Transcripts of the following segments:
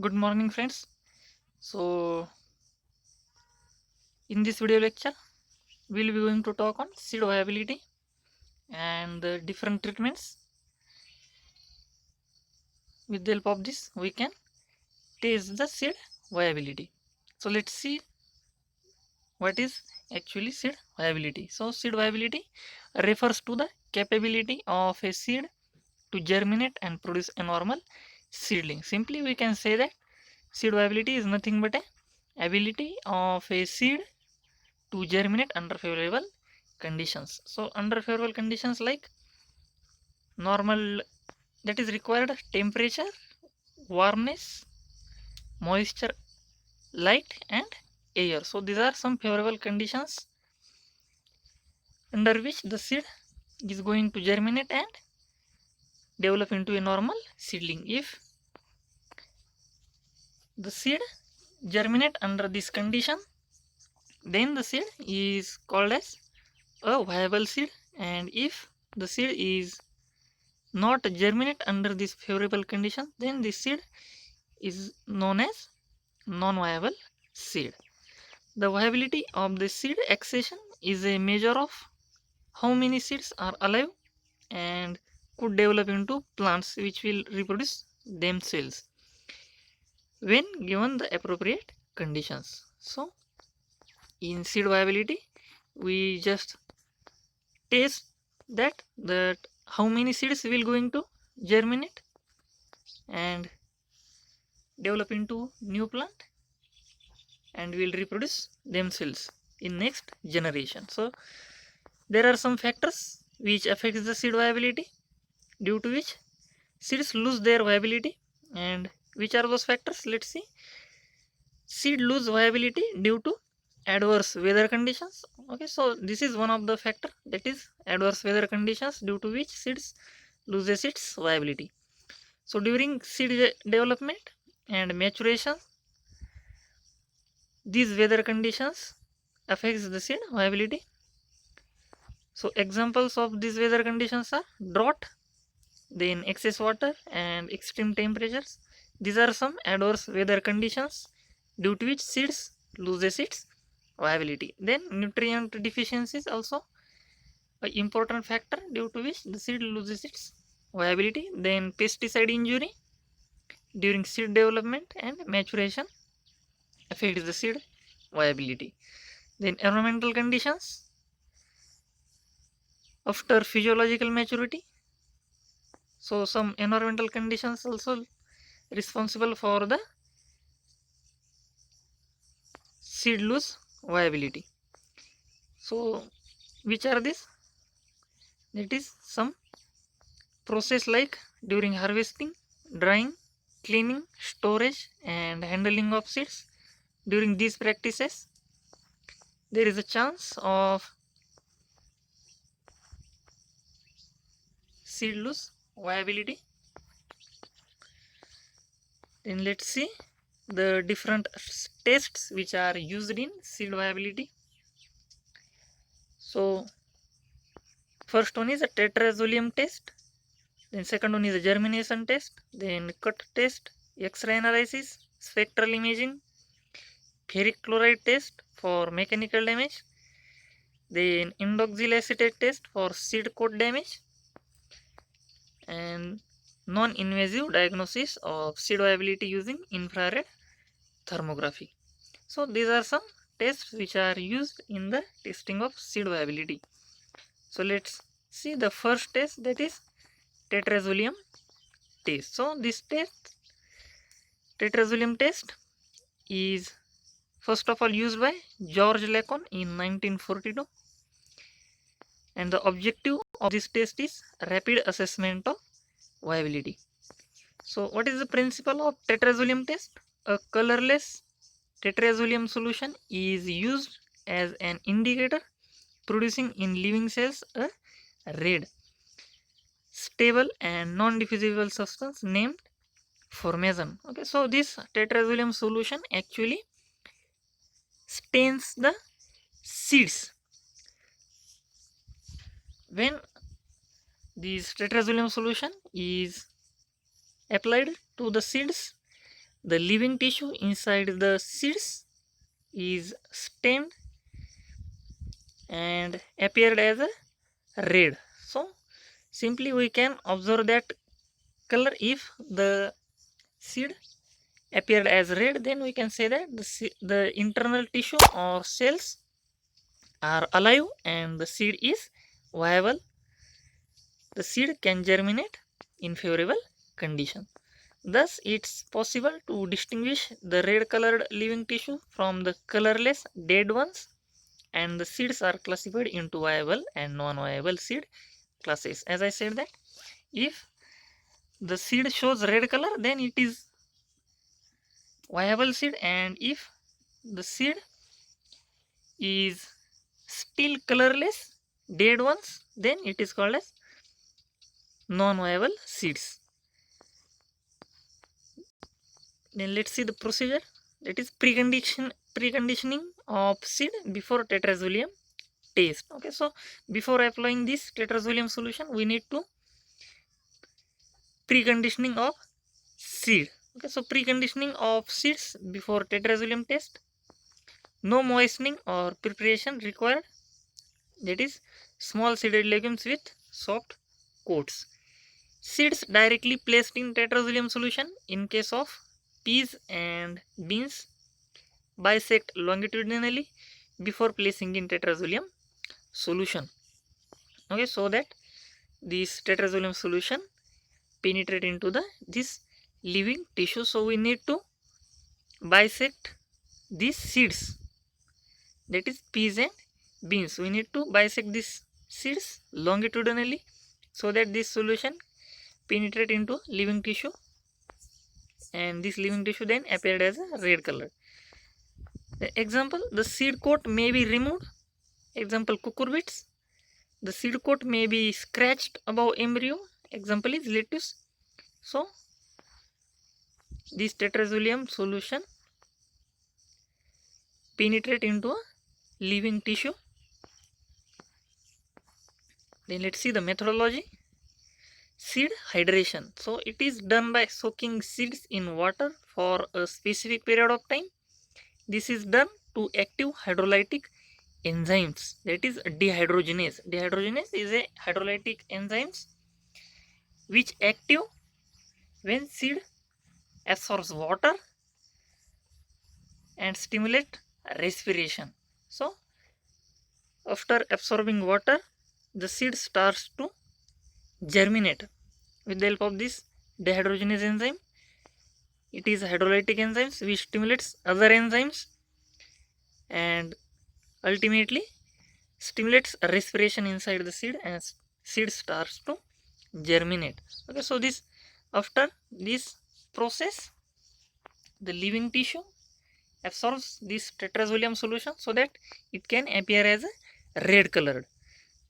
Good morning, friends. So, in this video lecture, we'll be going to talk on seed viability and the different treatments. With the help of this, we can test the seed viability. So, let's see what is actually seed viability. So, seed viability refers to the capability of a seed to germinate and produce a normal seedling. Simply, we can say that seed viability is nothing but a ability of a seed to germinate under favorable conditions. So under favorable conditions like normal, that is required temperature, warmness, moisture, light and air. So these are some favorable conditions under which the seed is going to germinate and develop into a normal seedling. If the seed germinate under this condition, then the seed is called as a viable seed, and if the seed is not germinate under this favorable condition, then this seed is known as non-viable seed. The viability of the seed accession is a measure of how many seeds are alive and could develop into plants which will reproduce themselves when given the appropriate conditions. So in seed viability, we just test that how many seeds will going to germinate and develop into new plant and will reproduce themselves in next generation. So there are some factors which affects the seed viability, due to which seeds lose their viability. And which are those factors? Let's see. Seed lose viability due to adverse weather conditions. Okay, so this is one of the factor, that is adverse weather conditions, due to which seeds loses its viability. So during seed development and maturation, these weather conditions affects the seed viability. So examples of these weather conditions are drought, then excess water and extreme temperatures. These are some adverse weather conditions due to which seeds loses its viability. Then nutrient deficiencies also an important factor due to which the seed loses its viability. Then pesticide injury during seed development and maturation affects the seed viability. Then environmental conditions after physiological maturity. So some environmental conditions also responsible for the seed lose viability. So which are these? That is some process like during harvesting, drying, cleaning, storage and handling of seeds. During these practices, there is a chance of seed lose viability. Then let's see the different tests which are used in seed viability. So first one is a tetrazolium test, then second one is a germination test, then cut test, X-ray analysis, spectral imaging, ferric chloride test for mechanical damage, then indoxyl acetate test for seed coat damage, and non-invasive diagnosis of seed viability using infrared thermography. So these are some tests which are used in the testing of seed viability. So let's see the first test, that is tetrazolium test. So this test, tetrazolium test, is first of all used by George Lacon in 1942, and the objective of this test is rapid assessment of viability. So what is the principle of tetrazolium test? A colorless tetrazolium solution is used as an indicator, producing in living cells a red, stable and non-diffusible substance named formazan. Okay, so this tetrazolium solution actually stains the seeds. When this tetrazolium solution is applied to the seeds, the living tissue inside the seeds is stained and appeared as a red. So simply we can observe that color. If the seed appeared as red, then we can say that the internal tissue or cells are alive and the seed is viable. The seed can germinate in favorable condition. Thus, it's possible to distinguish the red colored living tissue from the colorless dead ones, and the seeds are classified into viable and non-viable seed classes. As I said that if the seed shows red color, then it is viable seed, and if the seed is still colorless dead ones, then it is called as non-viable seeds. Then let's see the procedure, that is preconditioning of seed before tetrazolium test. Okay, so before applying this tetrazolium solution, we need to preconditioning of seed. Okay, so preconditioning of seeds before tetrazolium test: no moistening or preparation required, that is small seeded legumes with soft coats. Seeds directly placed in tetrazolium solution. In case of peas and beans, bisect longitudinally before placing in tetrazolium solution. Okay, so that this tetrazolium solution penetrate into this living tissue. So we need to bisect these seeds, that is peas and beans. We need to bisect these seeds longitudinally so that this solution penetrate into living tissue, and this living tissue then appeared as a red color. The example, the seed coat may be removed. Example, cucurbits. The seed coat may be scratched above embryo. Example is lettuce. So this tetrazolium solution penetrate into a living tissue. Then let's see the methodology. Seed hydration. So it is done by soaking seeds in water for a specific period of time. This is done to active hydrolytic enzymes, that is dehydrogenase. Dehydrogenase is a hydrolytic enzymes which active when seed absorbs water and stimulate respiration. So after absorbing water, the seed starts to germinate with the help of this dehydrogenase enzyme. It is hydrolytic enzymes which stimulates other enzymes and ultimately stimulates respiration inside the seed, and seed starts to germinate. Okay, so this after this process, the living tissue absorbs this tetrazolium solution so that it can appear as a red colored.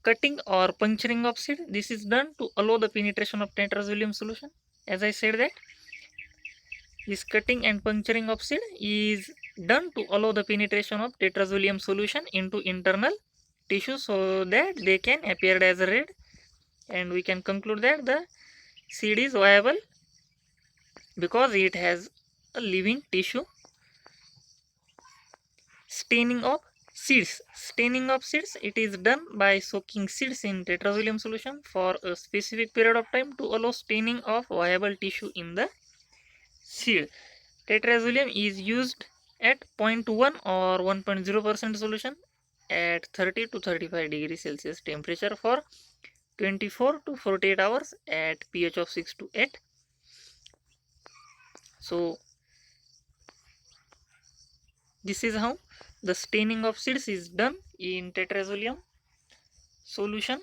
Cutting or puncturing of seed, this is done to allow the penetration of tetrazolium solution. As I said that this cutting and puncturing of seed is done to allow the penetration of tetrazolium solution into internal tissue so that they can appear as red, and we can conclude that the seed is viable because it has a living tissue. Staining of seeds. Staining of seeds, it is done by soaking seeds in tetrazolium solution for a specific period of time to allow staining of viable tissue in the seed. Tetrazolium is used at 0.1 or 1.0% solution at 30 to 35 degrees Celsius temperature for 24 to 48 hours at pH of 6 to 8. So this is how the staining of seeds is done in tetrazolium solution.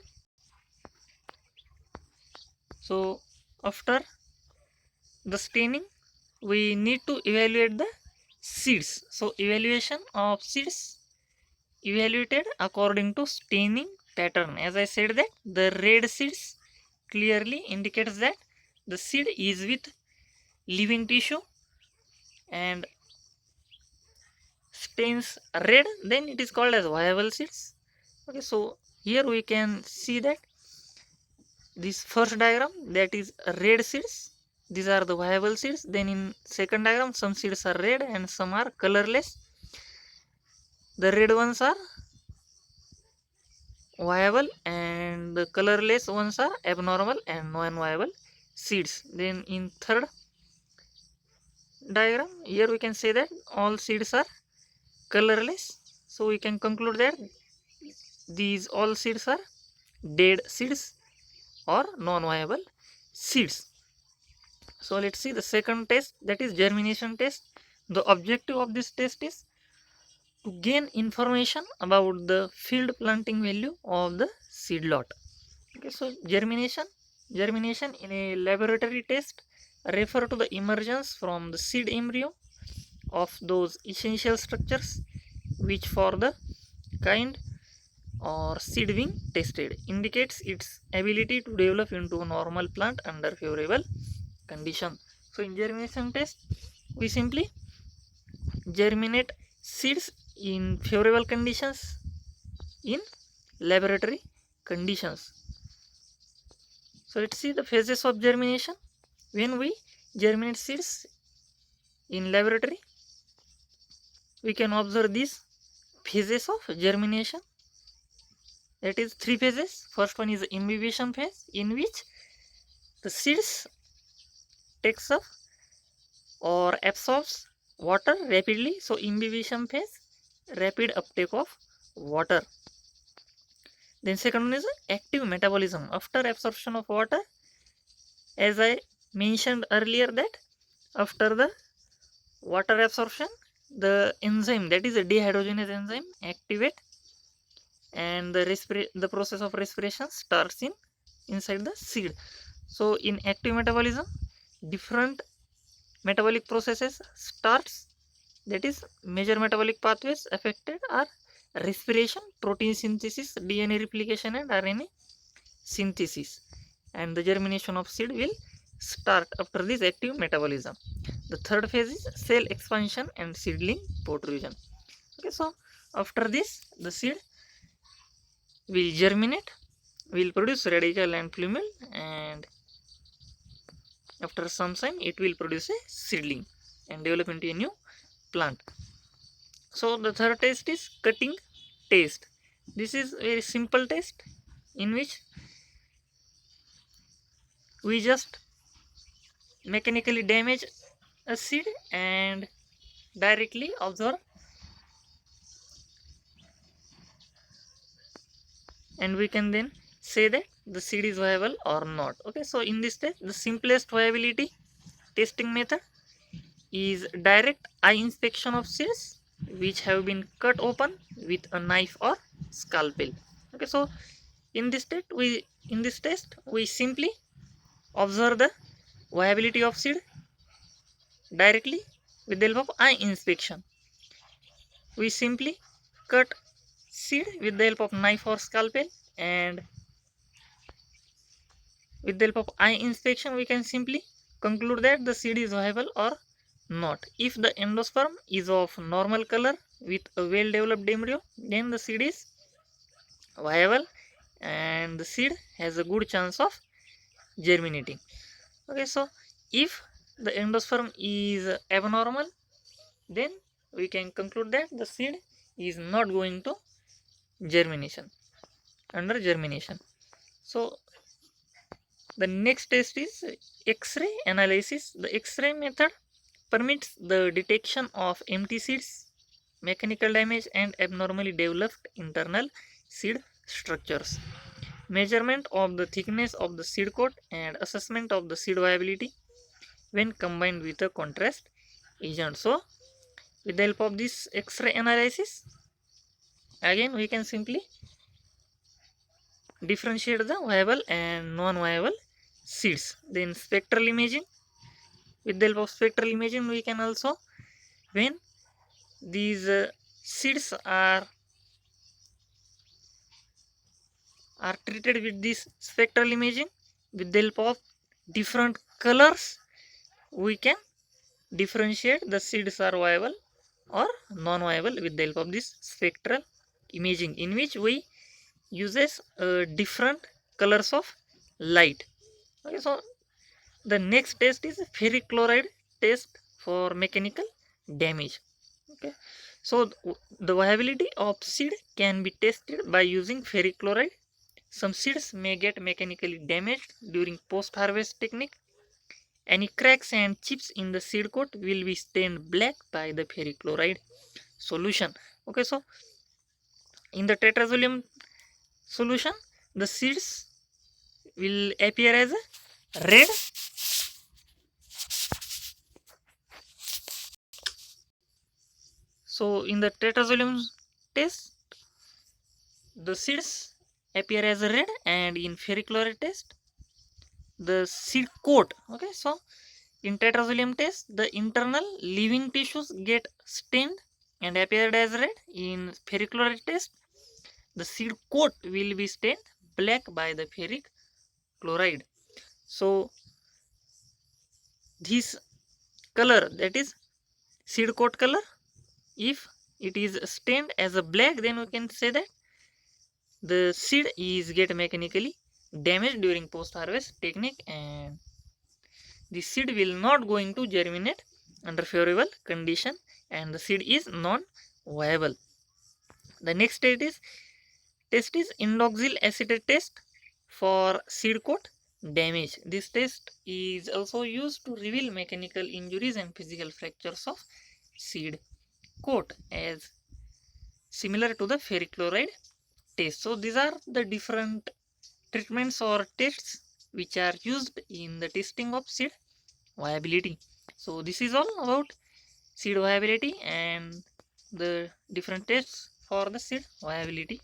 So after the staining, we need to evaluate the seeds. So evaluation of seeds evaluated according to staining pattern. As I said that the red seeds clearly indicates that the seed is with living tissue and stains red, then it is called as viable seeds. Okay, so here we can see that this first diagram, that is red seeds, These are the viable seeds. Then in second diagram, some seeds are red and some are colorless. The red ones are viable and the colorless ones are abnormal and non-viable seeds. Then in third diagram, here we can say that all seeds are colorless. So we can conclude that these all seeds are dead seeds or non-viable seeds. So let's see the second test, that is germination test. The objective of this test is to gain information about the field planting value of the seed lot. Okay, so germination in a laboratory test refer to the emergence from the seed embryo of those essential structures which for the kind or seed being tested indicates its ability to develop into a normal plant under favorable condition. So in germination test we simply germinate seeds in favorable conditions in laboratory conditions. So let's see the phases of germination. When we germinate seeds in laboratory, we can observe these phases of germination. That is three phases. First one is the imbibition phase, in which the seeds takes up or absorbs water rapidly. So imbibition phase, rapid uptake of water. Then second one is active metabolism. After absorption of water, as I mentioned earlier, that after the water absorption, the enzyme, that is a dehydrogenase enzyme, activate and the process of respiration starts inside the seed. So in active metabolism, different metabolic processes starts. That is major metabolic pathways affected are respiration, protein synthesis, DNA replication and RNA synthesis, and the germination of seed will start after this active metabolism. The third phase is cell expansion and seedling protrusion. Okay, so after this the seed will germinate, will produce radicle and plumule, and after some time it will produce a seedling and develop into a new plant. So the third test is cutting test. This is a very simple test in which we just mechanically damage a seed and directly observe, and we can then say that the seed is viable or not. Okay, so in this test the simplest viability testing method is direct eye inspection of seeds which have been cut open with a knife or scalpel. Okay, so in this test we simply observe the viability of seed directly with the help of eye inspection. We simply cut seed with the help of knife or scalpel, and with the help of eye inspection we can simply conclude that the seed is viable or not. If the endosperm is of normal color with a well developed embryo, then the seed is viable and the seed has a good chance of germinating. Okay, so if the endosperm is abnormal, then we can conclude that the seed is not going to germination, under germination. So the next test is X-ray analysis. The X-ray method permits the detection of empty seeds, mechanical damage and abnormally developed internal seed structures, measurement of the thickness of the seed coat and assessment of the seed viability when combined with a contrast agent. So with the help of this X-ray analysis, again we can simply differentiate the viable and non-viable seeds. Then spectral imaging, with the help of spectral imaging we can also, when these seeds are treated with this spectral imaging, with the help of different colors we can differentiate the seeds are viable or non-viable with the help of this spectral imaging, in which we uses different colors of light. Okay, so The next test is ferric chloride test for mechanical damage. Okay, so the viability of seed can be tested by using ferric chloride. Some seeds may get mechanically damaged during post-harvest technique. Any cracks and chips in the seed coat will be stained black by the ferric chloride solution. Okay, so in the tetrazolium solution, the seeds will appear as red. So in the tetrazolium test, the seeds appear as red, and in ferric chloride test, the seed coat. Okay, so in tetrazolium test, the internal living tissues get stained and appeared as red. In ferric chloride test, the seed coat will be stained black by the ferric chloride. So this color, that is seed coat color, if it is stained as a black, then we can say that the seed is get mechanically damaged during post harvest technique, and the seed will not going to germinate under favorable condition, and the seed is non viable. The next test is indoxyl acetate test for seed coat damage. This test is also used to reveal mechanical injuries and physical fractures of seed coat, as similar to the ferric chloride test. So these are the different treatments or tests which are used in the testing of seed viability. So this is all about seed viability and the different tests for the seed viability.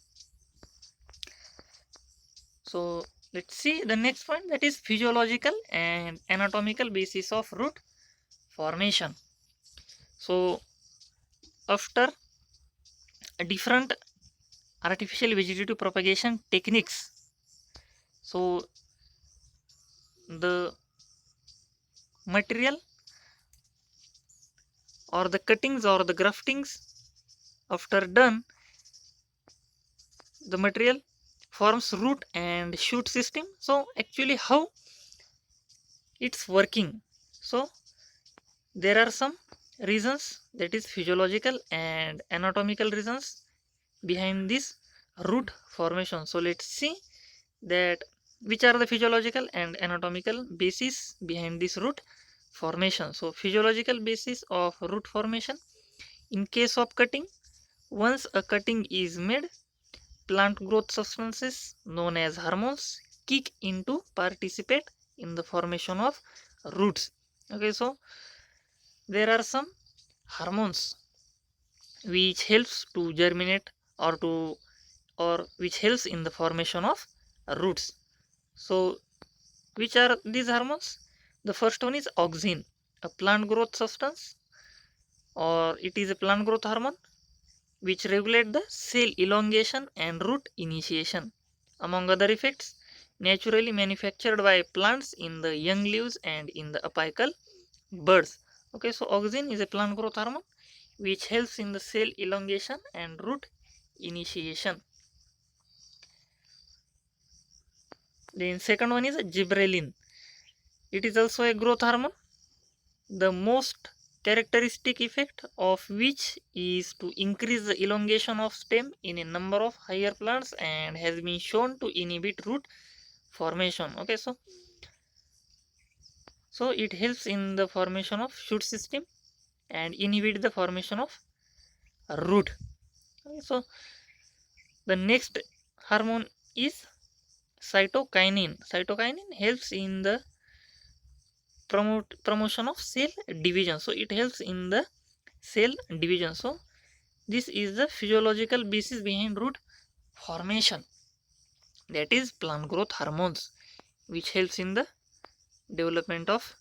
So let's see the next point, that is physiological and anatomical basis of root formation. So after different artificial vegetative propagation techniques, so the material or the cuttings or the graftings after done, the material forms root and shoot system. So actually how it's working, so there are some reasons, that is physiological and anatomical reasons behind this root formation. So let's see that which are the physiological and anatomical basis behind this root formation. So physiological basis of root formation: in case of cutting, once a cutting is made, plant growth substances known as hormones kick in to participate in the formation of roots. Okay, so there are some hormones which helps to germinate or to or which helps in the formation of roots. So which are these hormones? The first one is auxin, a plant growth substance, or it is a plant growth hormone which regulate the cell elongation and root initiation, among other effects, naturally manufactured by plants in the young leaves and in the apical buds. Okay, so auxin is a plant growth hormone which helps in the cell elongation and root initiation. Then second one is gibberellin. It is also a growth hormone, the most characteristic effect of which is to increase the elongation of stem in a number of higher plants and has been shown to inhibit root formation. Okay, so it helps in the formation of shoot system and inhibit the formation of root. Okay, so the next hormone is cytokinin. Cytokinin helps in the promotion of cell division, so it helps in the cell division. So this is the physiological basis behind root formation, that is plant growth hormones which helps in the development of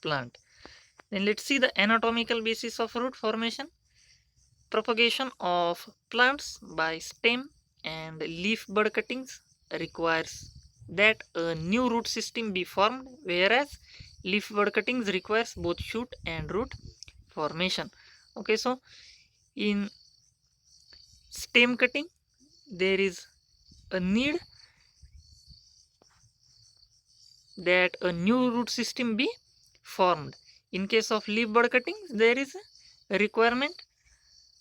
plant. Then let's see the anatomical basis of root formation. Propagation of plants by stem and leaf bud cuttings requires that a new root system be formed, whereas leaf bud cuttings requires both shoot and root formation. Okay, so in stem cutting there is a need that a new root system be formed. In case of leaf bud cutting, there is a requirement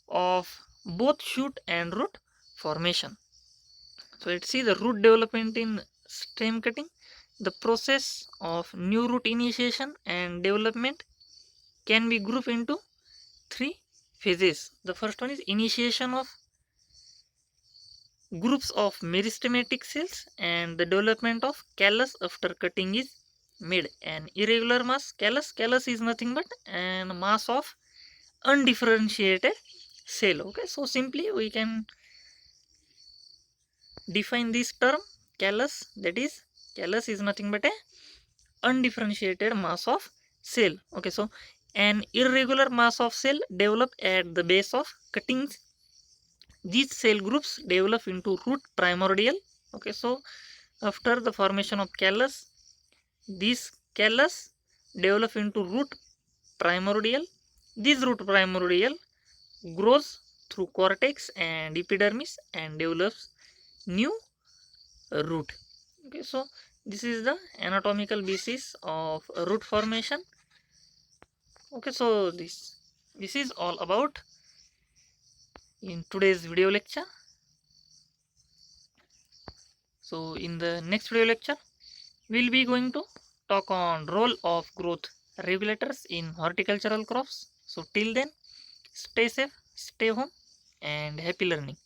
of both shoot and root formation. So let's see the root development in stem cutting. The process of new root initiation and development can be grouped into 3 phases. The first one is initiation of groups of meristematic cells and the development of callus after cutting is made. An irregular mass callus is nothing but a mass of undifferentiated cell. Okay, so simply we can define this term callus, that is callus is nothing but a undifferentiated mass of cell. Okay, so an irregular mass of cell develop at the base of cuttings. These cell groups develop into root primordial. Okay, so after the formation of callus, these callus develop into root primordial. This root primordial grows through cortex and epidermis and develops new root. Okay, so this is the anatomical basis of root formation. Okay, so this is all about in today's video lecture. So in the next video lecture, we'll be going to talk on role of growth regulators in horticultural crops. So till then, stay safe, stay home, and happy learning.